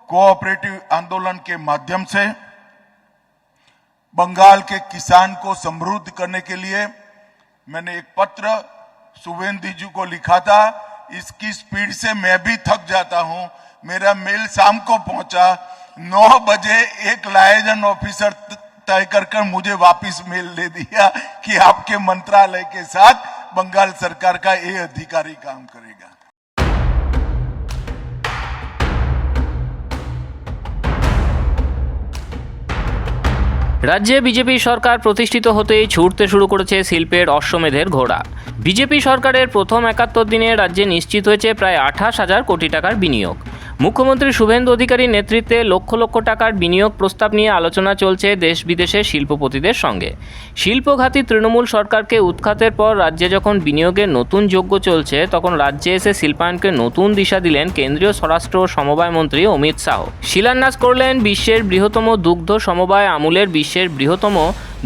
Cooperative आंदोलन के माध्यम से बंगाल के किसान को समृद्ध करने के लिए मैंने एक पत्र शुभेंदु जी को लिखा था। इसकी स्पीड से मैं भी थक जाता हूं। मेरा मेल शाम को पहुंचा, 9 बजे एक लाइजन ऑफिसर तय कर मुझे वापस मेल दे दिया कि आपके मंत्रालय के साथ बंगाल सरकार का ये अधिकारी काम करेगा। রাজ্যে বিজেপি সরকার প্রতিষ্ঠিত হতেই ছুটতে শুরু করেছে শিল্পের অশ্বমেধের ঘোড়া। বিজেপি সরকারের প্রথম 71 দিনে রাজ্যে নিশ্চিত হয়েছে প্রায় 28,000 কোটি টাকার বিনিয়োগ। মুখ্যমন্ত্রী শুভেন্দু অধিকারীর নেতৃত্বে লক্ষ লক্ষ টাকার বিনিয়োগ প্রস্তাব নিয়ে আলোচনা চলছে দেশ বিদেশের শিল্পপতিদের সঙ্গে। শিল্পঘাতী তৃণমূল সরকারকে উৎখাতের পর রাজ্যে যখন বিনিয়োগের নতুন যজ্ঞ চলছে, তখন রাজ্যে এসে শিল্পায়নকে নতুন দিশা দিলেন কেন্দ্রীয় স্বরাষ্ট্র ও সমবায় মন্ত্রী অমিত শাহ। শিলান্যাস করলেন বিশ্বের বৃহত্তম দুগ্ধ সমবায় আমুলের বিশ্বের বৃহত্তম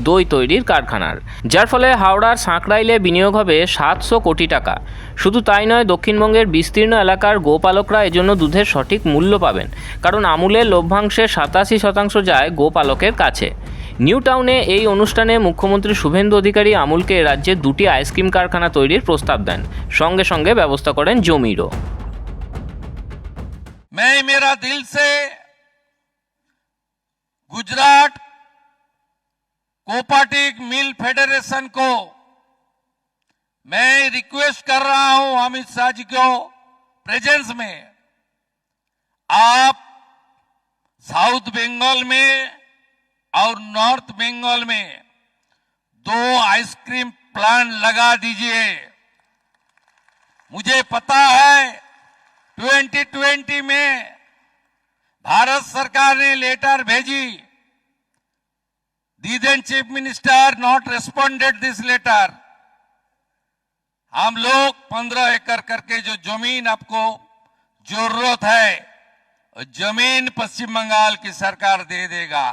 দই তৈরির কারখানার, যার ফলে হাওড়ার সাঁকরাইলে বিনিয়োগ হবে 700 কোটি টাকা। শুধু তাই নয়, দক্ষিণবঙ্গের বিস্তীর্ণ এলাকার গোপালকরা এজন্য দুধের সঠিক মূল্য পাবেন, কারণ আমুলের লভ্যাংশের 87% যায় গোপালকের কাছে। নিউ টাউনে এই অনুষ্ঠানে মুখ্যমন্ত্রী শুভেন্দু অধিকারী আমুলকে রাজ্যে 2টি আইসক্রিম কারখানা তৈরির প্রস্তাব দেন, সঙ্গে সঙ্গে ব্যবস্থা করেন জমিরও। मैं मेरा दिल से गुजरात कोऑपरेटिव मिल फेडरेशन को मैं रिक्वेस्ट कर रहा हूं, अमित शाह जी को प्रेजेंस में, आप साउथ बंगाल में और नॉर्थ बंगाल में 2 आइसक्रीम प्लांट लगा दीजिए। मुझे पता है 2020 में भारत सरकार ने लेटर भेजी, then chief minister not responded this letter. हम लोग 15 एकड़ करके जो जमीन आपको जरूरत है, जमीन पश्चिम बंगाल की सरकार दे देगा।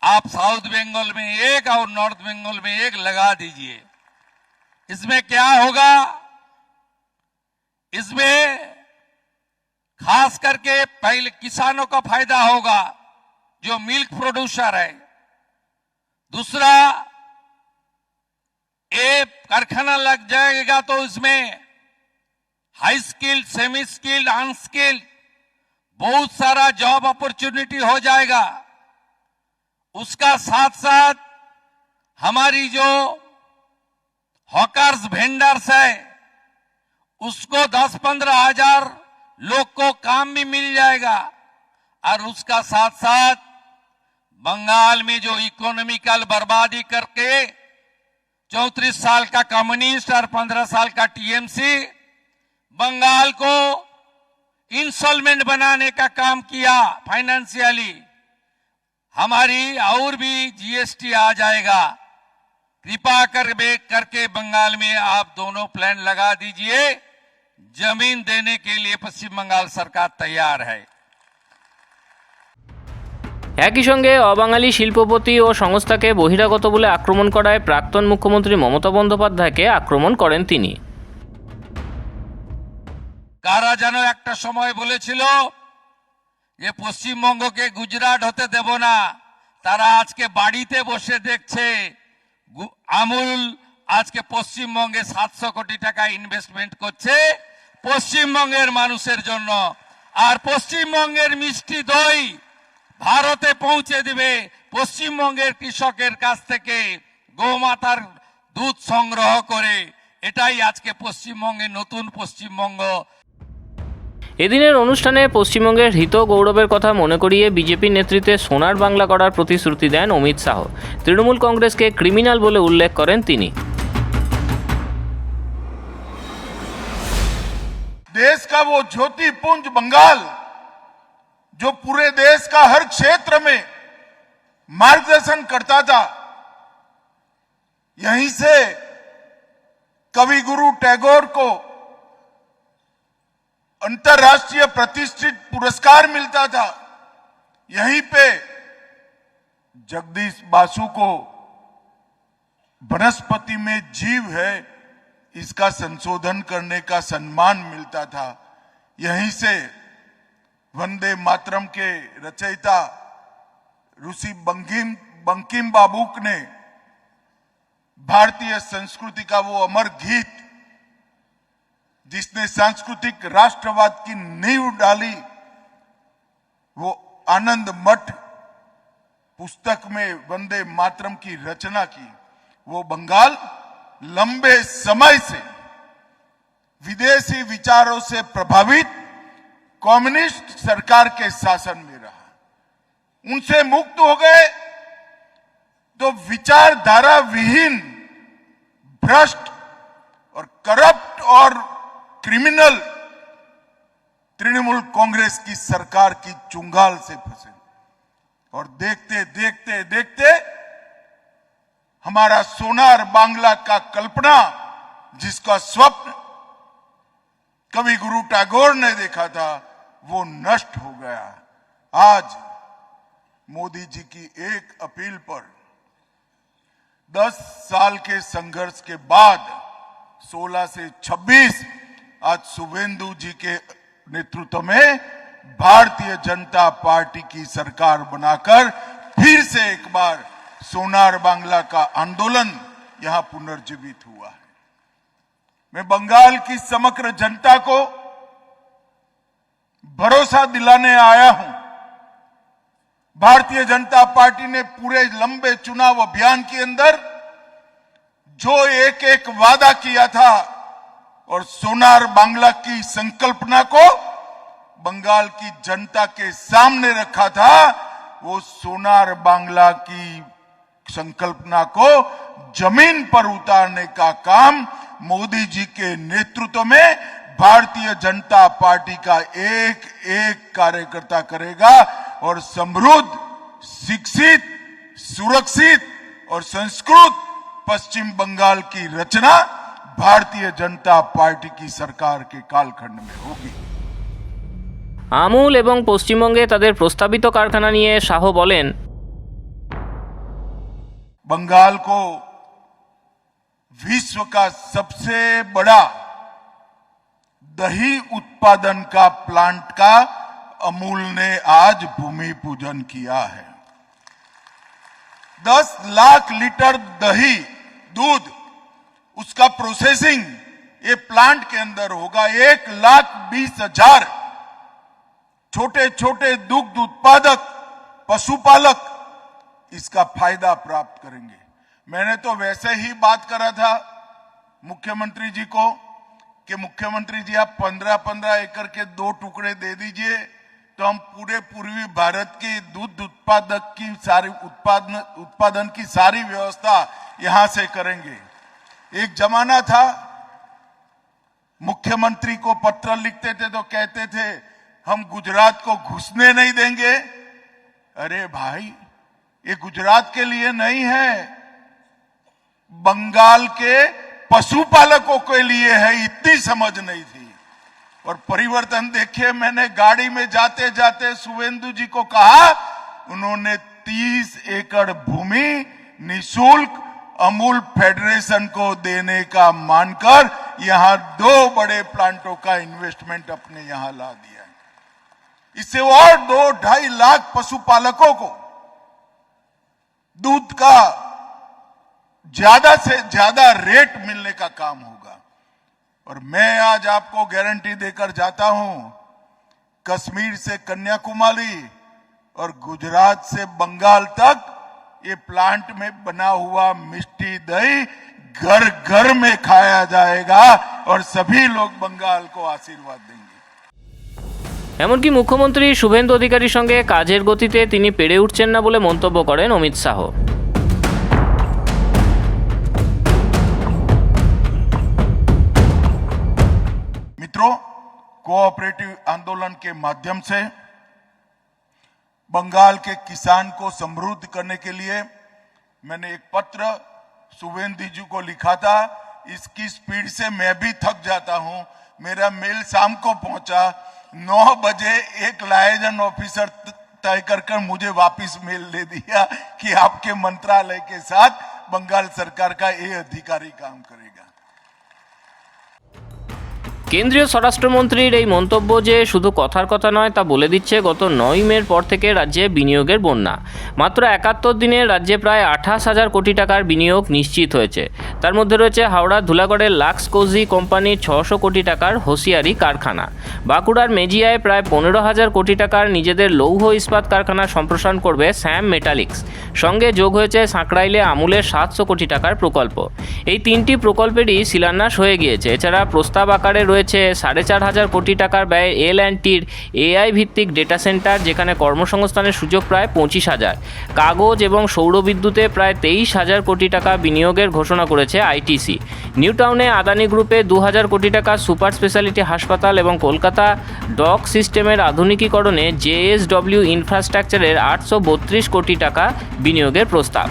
आप साउथ बंगाल में 1 और नॉर्थ बंगाल में 1 लगा दीजिए। इसमें क्या होगा? इसमें खास करके पहले किसानों का फायदा होगा जो मिल्क प्रोड्यूसर है। दूसरा, एक कारखाना लग जाएगा तो इसमें high skilled, semi skilled, unskilled बहुत सारा जॉब अपॉर्चुनिटी हो जाएगा। उसका साथ साथ हमारी जो हॉकर्स वेंडर्स है उसको 10-15 हजार लोग को काम भी मिल जाएगा। और उसका साथ साथ बंगाल में जो इकोनॉमिकल बर्बादी करके 34 साल का कम्युनिस्ट और 15 साल का टीएमसी बंगाल को इंस्टॉलमेंट बनाने का काम किया फाइनेंशियली, हमारी और भी जीएसटी आ जाएगा। कृपा करके बंगाल में आप दोनों प्लान लगा दीजिए। जमीन देने के लिए पश्चिम बंगाल सरकार तैयार है। একই সঙ্গে অবাঙালি শিল্পপতি ও সংস্থাকে বহিরাগত বলে আক্রমণ করায় প্রাক্তন মুখ্যমন্ত্রী মমতা বন্দ্যোপাধ্যায়কে আক্রমণ করেন তিনি। কারা যেন একটা সময় বলেছিল যে পশ্চিমবঙ্গকে গুজরাট হতে দেব না, তারা আজকে বাড়িতে বসে দেখছে আমুল আজকে পশ্চিমবঙ্গে 700 কোটি টাকা ইনভেস্টমেন্ট করছে পশ্চিমবঙ্গের মানুষের জন্য। আর পশ্চিমবঙ্গের মিষ্টি দই ভারতে পৌঁছে দিবে পশ্চিমবঙ্গের কৃষকের কাছ থেকে গোমাতার দুধ সংগ্রহ করে। এটাই আজকে পশ্চিমবঙ্গের নতুন পশ্চিমবঙ্গ। এদিনের অনুষ্ঠানে পশ্চিমবঙ্গের হিত গৌরবের কথা মনে করিয়ে বিজেপির নেতৃত্বে সোনার বাংলা করার প্রতিশ্রুতি দেন অমিত শাহ। তৃণমূল কংগ্রেসকে ক্রিমিনাল বলে উল্লেখ করেন তিনি। देश का वो ज्योतिपुंज बंगाल जो पूरे देश का हर क्षेत्र में मार्गदर्शन करता था, यहीं से कवि गुरु टैगोर को अंतर्राष्ट्रीय प्रतिष्ठित पुरस्कार मिलता था, यहीं पे जगदीश बासु को वनस्पति में जीव है इसका संशोधन करने का सम्मान मिलता था, यहीं से वंदे मातरम के रचयिता ऋषि बंकिम बाबूक ने भारतीय संस्कृति का वो अमर गीत जिसने सांस्कृतिक राष्ट्रवाद की नींव डाली, वो आनंद मठ पुस्तक में वंदे मातरम की रचना की। वो बंगाल लंबे समय से विदेशी विचारों से प्रभावित कम्युनिस्ट सरकार के शासन में रहा। उनसे मुक्त हो गए तो विचारधारा विहीन, भ्रष्ट और करप्ट और क्रिमिनल तृणमूल कांग्रेस की सरकार की चुंगाल से फंसे और देखते देखते देखते हमारा सोनार बांग्ला का कल्पना, जिसका स्वप्न कवि गुरु टैगोर ने देखा था, वो नष्ट हो गया। आज मोदी जी की एक अपील पर 10 साल के संघर्ष के बाद 16 से 26 आज शुभेंदु जी के नेतृत्व में भारतीय जनता पार्टी की सरकार बनाकर फिर से एक बार सोनार बांग्ला का आंदोलन यहां पुनर्जीवित हुआ है। मैं बंगाल की समग्र जनता को भरोसा दिलाने आया हूं। भारतीय जनता पार्टी ने पूरे लंबे चुनाव अभियान के अंदर जो एक एक वादा किया था और सोनार बांग्ला की संकल्पना को बंगाल की जनता के सामने रखा था, वो सोनार बांग्ला की संकल्पना को जमीन पर उतारने का काम मोदी जी के नेतृत्व में भारतीय जनता पार्टी का एक एक कार्यकर्ता करेगा और समृद्ध, शिक्षित, सुरक्षित और संस्कृत पश्चिम बंगाल की रचना भारतीय जनता पार्टी की सरकार के कालखंड में होगी। আমুল এবং পশ্চিমবঙ্গে তাদের প্রস্তাবিত কারখানা নিয়ে শাহ বলেন, बंगाल को विश्व का सबसे बड़ा दही उत्पादन का प्लांट का अमूल ने आज भूमि पूजन किया है। 10 लाख लीटर दही दूध उसका प्रोसेसिंग ये प्लांट के अंदर होगा। 1,20,000 छोटे छोटे दुग्ध उत्पादक पशुपालक इसका फायदा प्राप्त करेंगे। मैंने तो वैसे ही बात करा था मुख्यमंत्री जी को कि मुख्यमंत्री जी आप 15-15 एकड़ के 2 टुकड़े दे दीजिए तो हम पूरे पूर्वी भारत की दूध उत्पादक की सारी उत्पादन की सारी व्यवस्था यहां से करेंगे। एक जमाना था मुख्यमंत्री को पत्र लिखते थे तो कहते थे हम गुजरात को घुसने नहीं देंगे। अरे भाई, ये गुजरात के लिए नहीं है, बंगाल के पशुपालकों के लिए है। इतनी समझ नहीं थी और परिवर्तन देखिए। मैंने गाड़ी में जाते जाते शुभेंदु जी को कहा, उन्होंने 30 एकड़ भूमि निशुल्क अमूल फेडरेशन को देने का मानकर यहां 2 बड़े प्लांटों का इन्वेस्टमेंट अपने यहां ला दिया है। इससे और 2-2.5 लाख पशुपालकों को दूध का ज्यादा से ज्यादा रेट मिलने का काम होगा। और मैं आज आपको गारंटी देकर जाता हूं, कश्मीर से कन्याकुमारी और गुजरात से बंगाल तक ये प्लांट में बना हुआ मिष्टी दही घर घर में खाया जाएगा और सभी लोग बंगाल को आशीर्वाद देंगे। এমনকি মুখ্যমন্ত্রী শুভেন্দু অধিকারীর সঙ্গে কাজের গতিতে তিনি পেরে উঠছেন না বলে মন্তব্য করেন অমিত শাহ। मित्रों, कोऑपरेटिव आंदोलन के माध्यम से बंगाल के किसान को समृद्ध करने के लिए मैंने एक पत्र शुभेंदु जी को लिखा था। इसकी स्पीड से मैं भी थक जाता हूं। मेरा मेल शाम को पहुंचा। 9 बजे एक लाइजन ऑफिसर तय कर मुझे वापस मेल दे दिया कि आपके मंत्रालय के साथ बंगाल सरकार का ये अधिकारी काम करेगा। কেন্দ্রীয় স্বরাষ্ট্রমন্ত্রীর এই মন্তব্য যে শুধু কথার কথা নয় তা বলে দিচ্ছে গত 9 মের পর থেকে রাজ্যে বিনিয়োগের বন্যা। মাত্র 71 দিনে রাজ্যে প্রায় 28,000 কোটি টাকার বিনিয়োগ নিশ্চিত হয়েছে। তার মধ্যে রয়েছে হাওড়া ধুলাগড়ের লাক্স কোজি কোম্পানির 600 কোটি টাকার হোসিয়ারি কারখানা, বাঁকুড়ার মেজিয়ায় প্রায় 15,000 কোটি টাকার নিজেদের লৌহ ইস্পাত কারখানা সম্প্রসারণ করবে স্যাম মেটালিক্স। সঙ্গে যোগ হয়েছে সাঁকরাইলে আমুলের 700 কোটি টাকার প্রকল্প। এই তিনটি প্রকল্পেরই শিলান্যাস হয়ে গিয়েছে। এছাড়া প্রস্তাব আকারে রয়েছে 4,500 কোটি টাকার ব্যয়ে L&Tর AI ভিত্তিক ডেটা সেন্টার, যেখানে কর্মসংস্থানের সুযোগ প্রায় 25,000। কাগজ এবং সৌরবিদ্যুতে প্রায় 23,000 কোটি টাকা বিনিয়োগের ঘোষণা করেছে আইটিসি। নিউ টাউনে আদানি গ্রুপে 2,000 কোটি টাকা সুপার স্পেশালিটি হাসপাতাল এবং কলকাতা ডক সিস্টেমের আধুনিকীকরণে JSW ইনফ্রাস্ট্রাকচারের 832 কোটি টাকা বিনিয়োগের প্রস্তাব।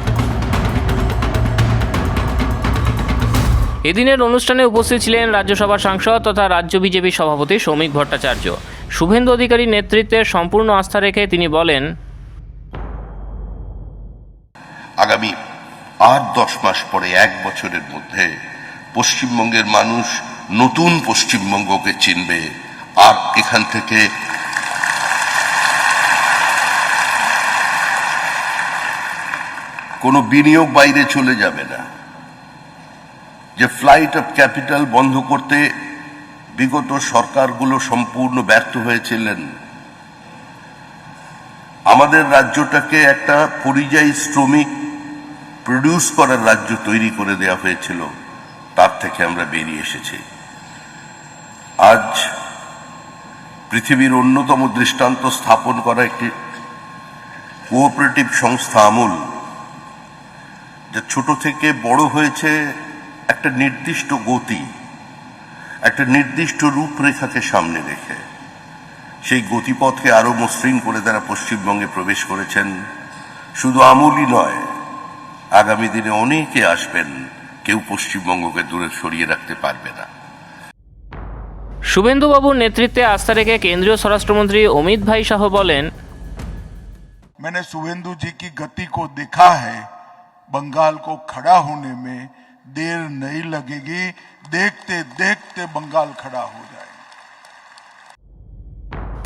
এদিনের অনুষ্ঠানে উপস্থিত ছিলেন রাজ্যসভার সাংসদ তথা রাজ্য বিজেপি সভাপতি শ্রমিক ভট্টাচার্য। শুভেন্দু অধিকারীর নেতৃত্বের সম্পূর্ণ আস্থা রেখে তিনি বলেন, আগামী 8-10 মাস পরে 1 বছরের মধ্যে পশ্চিমবঙ্গের মানুষ নতুন পশ্চিমবঙ্গকে চিনবে, আর এখান থেকে কোনো বিনিয়োগ বাইরে চলে যাবে না। যে ফ্লাইট অফ ক্যাপিটাল বন্ধ করতে বিগত সরকারগুলো সম্পূর্ণ ব্যর্থ হয়েছিলেন, আমাদের রাজ্যটাকে একটা পরিযায়ী শ্রমিক প্রডিউস করার রাজ্য তৈরি করে দেওয়া হয়েছিল, তার থেকে আমরা বেরিয়ে এসেছি। আজ পৃথিবীর অন্যতম দৃষ্টান্ত স্থাপন করা একটি কোঅপারেটিভ সংস্থা আমুল, যা ছোট থেকে বড় হয়েছে একটা নির্দিষ্ট গতি, একটা নির্দিষ্ট রূপরেখাকে সামনে রেখে, সেই গতিপথকে আরো মসৃণ করে তারা পশ্চিমবঙ্গে প্রবেশ করেছেন। শুধু আমুলই নয়, আগামী দিনে অনেকে আসবেন, কেউ পশ্চিমবঙ্গকে দূরে সরিয়ে রাখতে পারবে না। শুভেন্দুবাবুর নেতৃত্বে আস্থা রেখে কেন্দ্রীয় স্বরাষ্ট্রমন্ত্রী অমিত ভাই শাহ বলেন, मैंने शुभेंदु जी की गति को देखा है। बंगाल को खड़ा होने में देर नहीं लगेगी, देखते देखते बंगाल खड़ा हो जाएगा।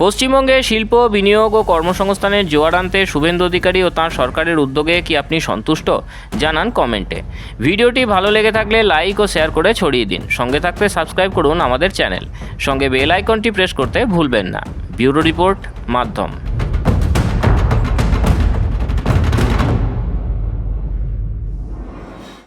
পশ্চিমবঙ্গে শিল্প, বিনিয়োগ ও কর্মসংস্থানের জোয়ার আনতে শুভেন্দু অধিকারী ও তাঁর সরকারের উদ্যোগে কি আপনি সন্তুষ্ট? জানান কমেন্টে। ভিডিওটি ভালো লেগে থাকলে লাইক ও শেয়ার করে ছড়িয়ে দিন। সঙ্গে থাকতে সাবস্ক্রাইব করুন আমাদের চ্যানেল। সঙ্গে বেল আইকনটি প্রেস করতে ভুলবেন না। ব্যুরো রিপোর্ট, মাধ্যম।